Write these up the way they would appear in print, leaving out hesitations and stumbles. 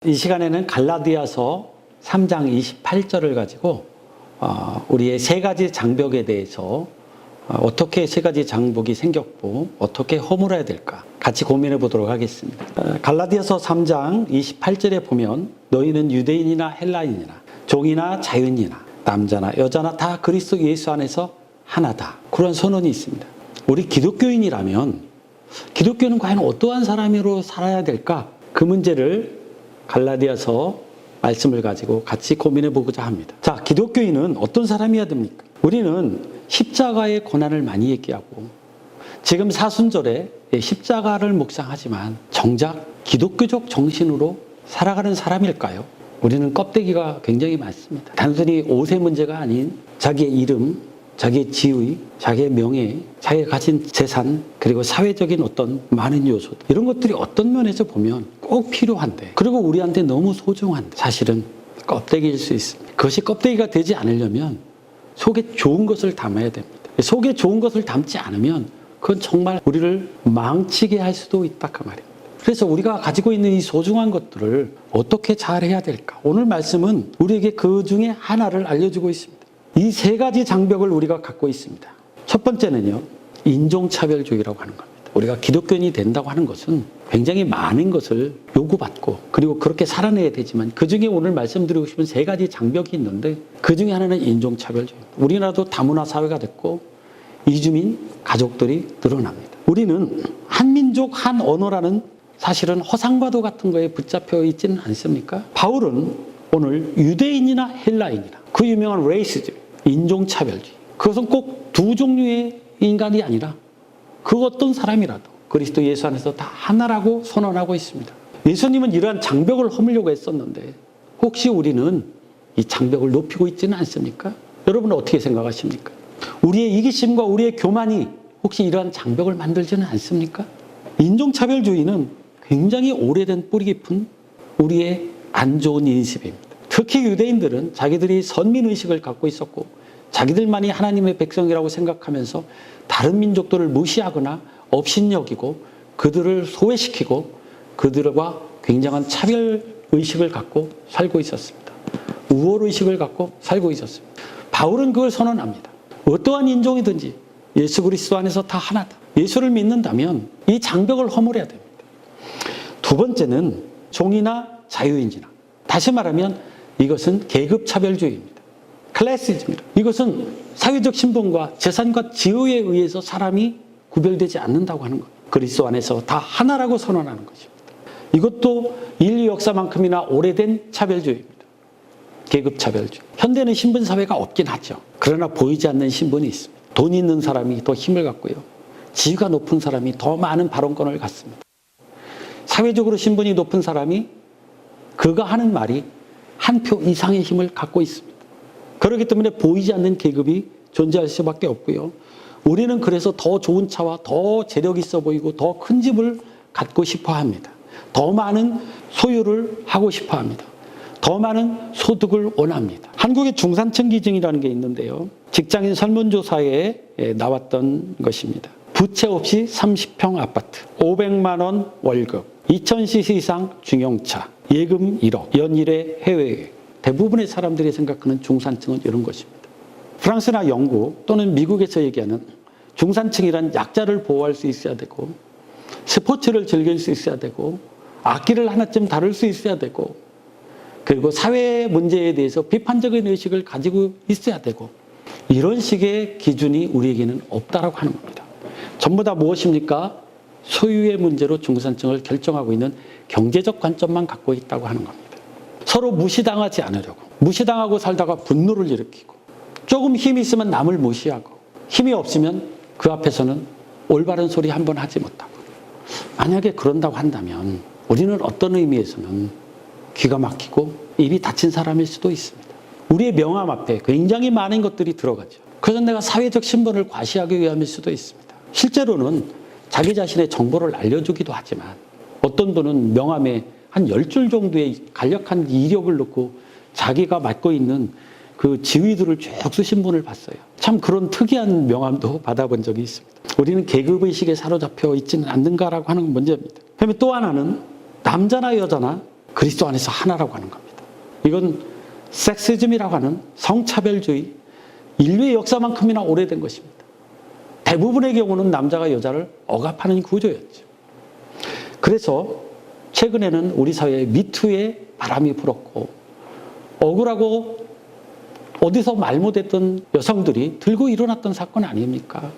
이 시간에는 갈라디아서 3장 28절을 가지고 우리의 세 가지 장벽에 대해서 어떻게 세 가지 장벽이 생겼고 어떻게 허물어야 될까 같이 고민해 보도록 하겠습니다. 갈라디아서 3장 28절에 보면 너희는 유대인이나 헬라인이나 종이나 자유인이나 남자나 여자나 다 그리스도 예수 안에서 하나다. 그런 선언이 있습니다. 우리 기독교인이라면 기독교는 과연 어떠한 사람으로 살아야 될까? 그 문제를 갈라디아서 말씀을 가지고 같이 고민해 보고자 합니다. 자, 기독교인은 어떤 사람이어야 됩니까? 우리는 십자가의 고난을 많이 얘기하고 지금 사순절에 십자가를 묵상하지만 정작 기독교적 정신으로 살아가는 사람일까요? 우리는 껍데기가 굉장히 많습니다. 단순히 옷의 문제가 아닌 자기의 이름, 자기의 지위, 자기의 명예, 자기가 가진 재산, 그리고 사회적인 어떤 많은 요소들, 이런 것들이 어떤 면에서 보면 꼭 필요한데, 그리고 우리한테 너무 소중한데 사실은 껍데기일 수 있습니다. 그것이 껍데기가 되지 않으려면 속에 좋은 것을 담아야 됩니다. 속에 좋은 것을 담지 않으면 그건 정말 우리를 망치게 할 수도 있다 그 말입니다. 그래서 우리가 가지고 있는 이 소중한 것들을 어떻게 잘해야 될까? 오늘 말씀은 우리에게 그 중에 하나를 알려주고 있습니다. 이 세 가지 장벽을 우리가 갖고 있습니다. 첫 번째는요, 인종차별주의라고 하는 겁니다. 우리가 기독교인이 된다고 하는 것은 굉장히 많은 것을 요구받고 그리고 그렇게 살아내야 되지만 그 중에 오늘 말씀드리고 싶은 세 가지 장벽이 있는데 그 중에 하나는 인종차별주의입니다. 우리나라도 다문화 사회가 됐고 이주민 가족들이 늘어납니다. 우리는 한민족 한 언어라는 사실은 허상과도 같은 거에 붙잡혀 있지는 않습니까? 바울은 오늘 유대인이나 헬라인이나 그 유명한 레이시즘, 인종차별주의, 그것은 꼭 두 종류의 인간이 아니라 그 어떤 사람이라도 그리스도 예수 안에서 다 하나라고 선언하고 있습니다. 예수님은 이러한 장벽을 허물려고 했었는데 혹시 우리는 이 장벽을 높이고 있지는 않습니까? 여러분은 어떻게 생각하십니까? 우리의 이기심과 우리의 교만이 혹시 이러한 장벽을 만들지는 않습니까? 인종차별주의는 굉장히 오래된 뿌리 깊은 우리의 안 좋은 인식입니다. 특히 유대인들은 자기들이 선민의식을 갖고 있었고 자기들만이 하나님의 백성이라고 생각하면서 다른 민족들을 무시하거나 업신여기고 그들을 소외시키고 그들과 굉장한 차별의식을 갖고 살고 있었습니다. 우월의식을 갖고 살고 있었습니다. 바울은 그걸 선언합니다. 어떠한 인종이든지 예수 그리스도 안에서 다 하나다. 예수를 믿는다면 이 장벽을 허물어야 됩니다. 두 번째는 종이나 자유인이나, 다시 말하면 이것은 계급차별주의입니다. 클래시즘입니다. 이것은 사회적 신분과 재산과 지위에 의해서 사람이 구별되지 않는다고 하는 것. 그리스도 안에서 다 하나라고 선언하는 것입니다. 이것도 인류 역사만큼이나 오래된 차별주의입니다. 계급차별주의. 현대는 신분사회가 없긴 하죠. 그러나 보이지 않는 신분이 있습니다. 돈 있는 사람이 더 힘을 갖고요. 지위가 높은 사람이 더 많은 발언권을 갖습니다. 사회적으로 신분이 높은 사람이 그가 하는 말이 한 표 이상의 힘을 갖고 있습니다. 그렇기 때문에 보이지 않는 계급이 존재할 수밖에 없고요. 우리는 그래서 더 좋은 차와 더 재력 있어 보이고 더 큰 집을 갖고 싶어 합니다. 더 많은 소유를 하고 싶어 합니다. 더 많은 소득을 원합니다. 한국의 중산층 기증이라는 게 있는데요. 직장인 설문조사에 나왔던 것입니다. 부채 없이 30평 아파트, 500만 원 월급, 2000cc 이상 중형차, 예금 1억, 연일의 해외여행. 대부분의 사람들이 생각하는 중산층은 이런 것입니다. 프랑스나 영국 또는 미국에서 얘기하는 중산층이란 약자를 보호할 수 있어야 되고 스포츠를 즐길 수 있어야 되고 악기를 하나쯤 다룰 수 있어야 되고 그리고 사회 문제에 대해서 비판적인 의식을 가지고 있어야 되고 이런 식의 기준이 우리에게는 없다라고 하는 겁니다. 전부 다 무엇입니까? 소유의 문제로 중산층을 결정하고 있는 경제적 관점만 갖고 있다고 하는 겁니다. 서로 무시당하지 않으려고, 무시당하고 살다가 분노를 일으키고 조금 힘이 있으면 남을 무시하고 힘이 없으면 그 앞에서는 올바른 소리 한 번 하지 못하고. 만약에 그런다고 한다면 우리는 어떤 의미에서는 귀가 막히고 입이 닫힌 사람일 수도 있습니다. 우리의 명함 앞에 굉장히 많은 것들이 들어가죠. 그래서 내가 사회적 신분을 과시하기 위함일 수도 있습니다. 실제로는 자기 자신의 정보를 알려주기도 하지만 어떤 분은 명함에 한 10줄 정도의 간략한 이력을 넣고 자기가 맡고 있는 그 지위들을 쭉 쓰신 분을 봤어요. 참 그런 특이한 명함도 받아본 적이 있습니다. 우리는 계급의식에 사로잡혀 있지는 않는가라고 하는 건 문제입니다. 그다음에 또 하나는 남자나 여자나 그리스도 안에서 하나라고 하는 겁니다. 이건 섹시즘이라고 하는 성차별주의, 인류의 역사만큼이나 오래된 것입니다. 대부분의 경우는 남자가 여자를 억압하는 구조였죠. 그래서 최근에는 우리 사회에 미투의 바람이 불었고, 억울하고 어디서 말 못했던 여성들이 들고 일어났던 사건 아닙니까?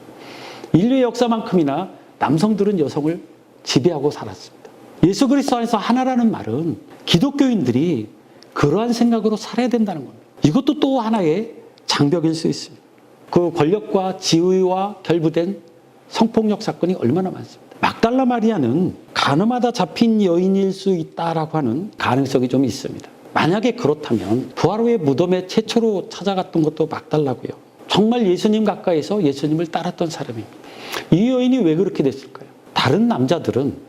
인류의 역사만큼이나 남성들은 여성을 지배하고 살았습니다. 예수 그리스도 안에서 하나라는 말은 기독교인들이 그러한 생각으로 살아야 된다는 겁니다. 이것도 또 하나의 장벽일 수 있습니다. 그 권력과 지위와 결부된 성폭력 사건이 얼마나 많습니다. 막달라 마리아는 간음하다 잡힌 여인일 수 있다라고 하는 가능성이 좀 있습니다. 만약에 그렇다면 부활 후에 무덤에 최초로 찾아갔던 것도 막달라고요. 정말 예수님 가까이서 예수님을 따랐던 사람입니다. 이 여인이 왜 그렇게 됐을까요? 다른 남자들은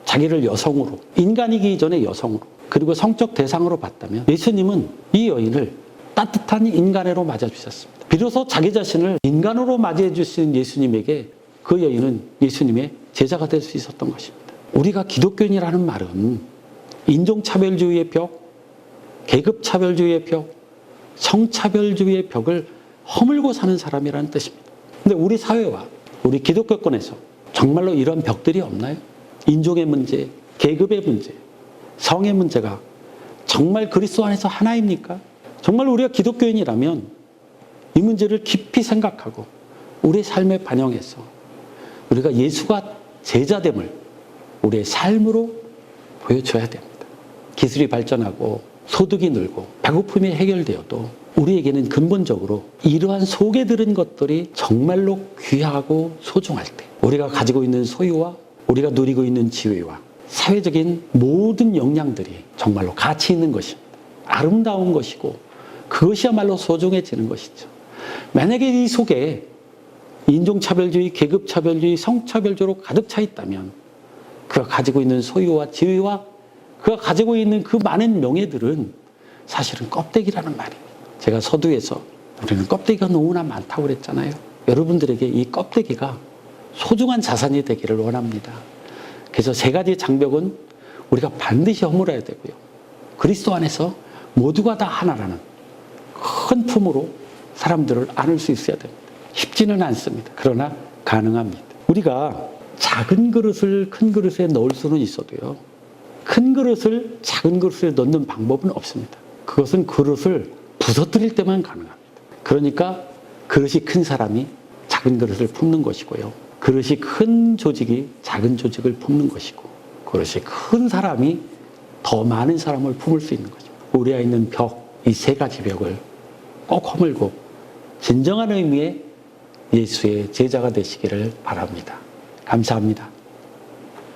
자기를 여성으로, 인간이기 이전에 여성으로, 그리고 성적 대상으로 봤다면 예수님은 이 여인을 따뜻한 인간애로 맞아주셨습니다. 비로소 자기 자신을 인간으로 맞이해 주신 예수님에게 그 여인은 예수님의 제자가 될 수 있었던 것입니다. 우리가 기독교인이라는 말은 인종차별주의의 벽, 계급차별주의의 벽, 성차별주의의 벽을 허물고 사는 사람이라는 뜻입니다. 근데 우리 사회와 우리 기독교권에서 정말로 이런 벽들이 없나요? 인종의 문제, 계급의 문제, 성의 문제가 정말 그리스도 안에서 하나입니까? 정말 우리가 기독교인이라면 이 문제를 깊이 생각하고 우리의 삶에 반영해서 우리가 예수가 제자됨을 우리의 삶으로 보여줘야 됩니다. 기술이 발전하고 소득이 늘고 배고픔이 해결되어도 우리에게는 근본적으로 이러한 속에 들은 것들이 정말로 귀하고 소중할 때 우리가 가지고 있는 소유와 우리가 누리고 있는 지위와 사회적인 모든 역량들이 정말로 가치 있는 것입니다. 아름다운 것이고 그것이야말로 소중해지는 것이죠. 만약에 이 속에 인종차별주의, 계급차별주의, 성차별주의로 가득 차 있다면 그가 가지고 있는 소유와 지위와 그가 가지고 있는 그 많은 명예들은 사실은 껍데기라는 말입니다. 제가 서두에서 우리는 껍데기가 너무나 많다고 그랬잖아요. 여러분들에게 이 껍데기가 소중한 자산이 되기를 원합니다. 그래서 세 가지 장벽은 우리가 반드시 허물어야 되고요. 그리스도 안에서 모두가 다 하나라는 큰 품으로 사람들을 안을 수 있어야 됩니다. 쉽지는 않습니다. 그러나 가능합니다. 우리가 작은 그릇을 큰 그릇에 넣을 수는 있어도요. 큰 그릇을 작은 그릇에 넣는 방법은 없습니다. 그것은 그릇을 부서뜨릴 때만 가능합니다. 그러니까 그릇이 큰 사람이 작은 그릇을 품는 것이고요. 그릇이 큰 조직이 작은 조직을 품는 것이고, 그릇이 큰 사람이 더 많은 사람을 품을 수 있는 거죠. 우리 안에 있는 벽, 이 세 가지 벽을 꼭 허물고 진정한 의미의 예수의 제자가 되시기를 바랍니다. 감사합니다.